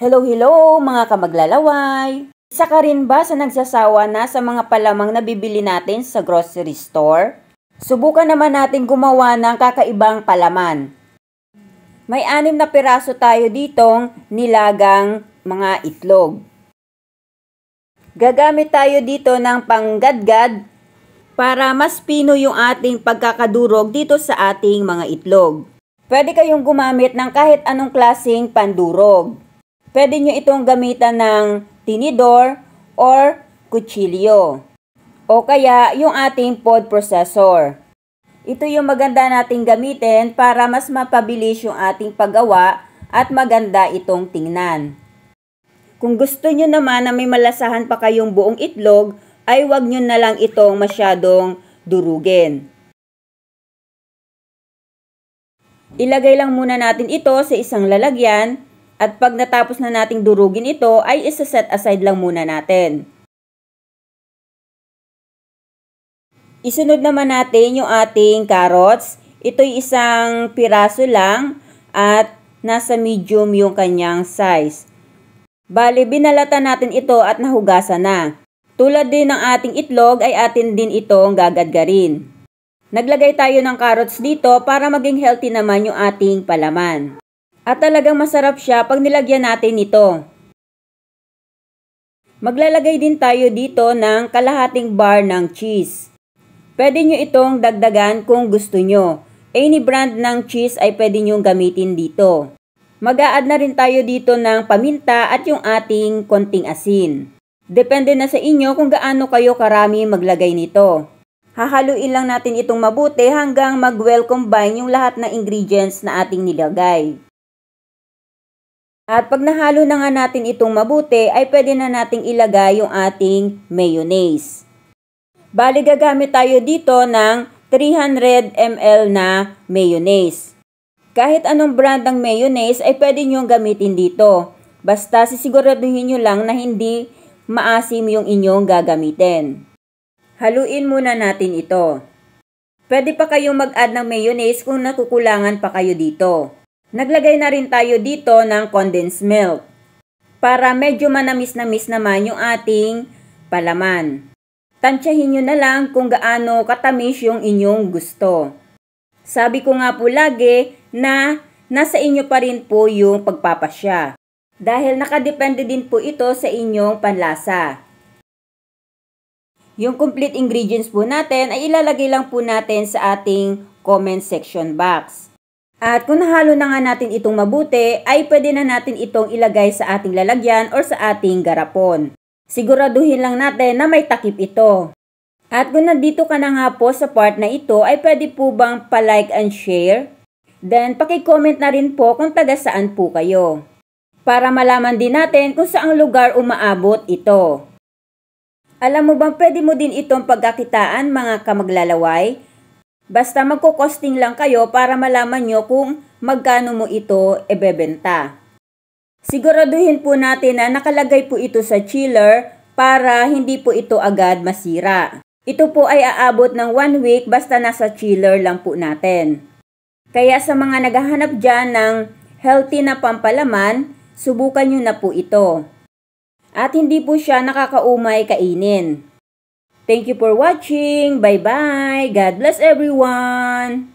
Hello mga kamaglalaway! Isa ka rin ba sa nagsasawa na sa mga palamang na bibili natin sa grocery store? Subukan naman natin gumawa ng kakaibang palaman. May 6 na piraso tayo ditong nilagang mga itlog. Gagamit tayo dito ng panggadgad para mas pino yung ating pagkakadurog dito sa ating mga itlog. Pwede kayong gumamit ng kahit anong klaseng pandurog. Pwede nyo itong gamitan ng tinidor or kutsilyo. O kaya yung ating food processor. Ito yung maganda nating gamitin para mas mapabilis yung ating paggawa at maganda itong tingnan. Kung gusto nyo naman na may malasahan pa kayong buong itlog, ay wag nyo na lang itong masyadong durugin. Ilagay lang muna natin ito sa isang lalagyan at pag natapos na nating durugin ito ay isa-set aside lang muna natin. Isunod naman natin yung ating carrots. Ito'y isang piraso lang at nasa medium yung kanyang size. Bali, binalatan natin ito at nahugasan na. Tulad din ng ating itlog ay atin din itong gagadgarin. Naglagay tayo ng carrots dito para maging healthy naman yung ating palaman. At talagang masarap siya pag nilagyan natin ito. Maglalagay din tayo dito ng kalahating bar ng cheese. Pwede nyo itong dagdagan kung gusto nyo. Any brand ng cheese ay pwede nyo gamitin dito. Mag-a-add na rin tayo dito ng paminta at yung ating konting asin. Depende na sa inyo kung gaano kayo karami maglagay nito. Hahaluin lang natin itong mabuti hanggang mag-well combine yung lahat ng ingredients na ating nilagay. At pag nahalo na nga natin itong mabuti ay pwede na nating ilagay yung ating mayonnaise. Bali gagamit tayo dito ng 300 ml na mayonnaise. Kahit anong brand ng mayonnaise ay pwede nyo gamitin dito. Basta sisiguraduhin nyo lang na hindi maasim yung inyong gagamitin. Haluin muna natin ito. Pwede pa kayong mag-add ng mayonnaise kung nakukulangan pa kayo dito. Naglagay na rin tayo dito ng condensed milk para medyo manamis-namis naman yung ating palaman. Tansyahin nyo na lang kung gaano katamis yung inyong gusto. Sabi ko nga po lagi na nasa inyo pa rin po yung pagpapasya. Dahil nakadepende din po ito sa inyong panlasa. Yung complete ingredients po natin ay ilalagay lang po natin sa ating comment section box. At kung nahalo na nga natin itong mabuti, ay pwede na natin itong ilagay sa ating lalagyan or sa ating garapon. Siguraduhin lang natin na may takip ito. At kung nandito ka na nga po sa part na ito, ay pwede po bang pa-like and share? Then, paki-comment na rin po kung taga saan po kayo. Para malaman din natin kung saang lugar umaabot ito. Alam mo bang pwede mo din itong pagkakitaan mga kamaglalaway? Basta magko-costing lang kayo para malaman nyo kung magkano mo ito ebebenta. Siguraduhin po natin na nakalagay po ito sa chiller para hindi po ito agad masira. Ito po ay aabot ng 1 week basta nasa chiller lang po natin. Kaya sa mga naghahanap dyan ng healthy na pampalaman, subukan nyo na po ito. At hindi po siya nakakaumay kainin. Thank you for watching. Bye-bye. God bless everyone.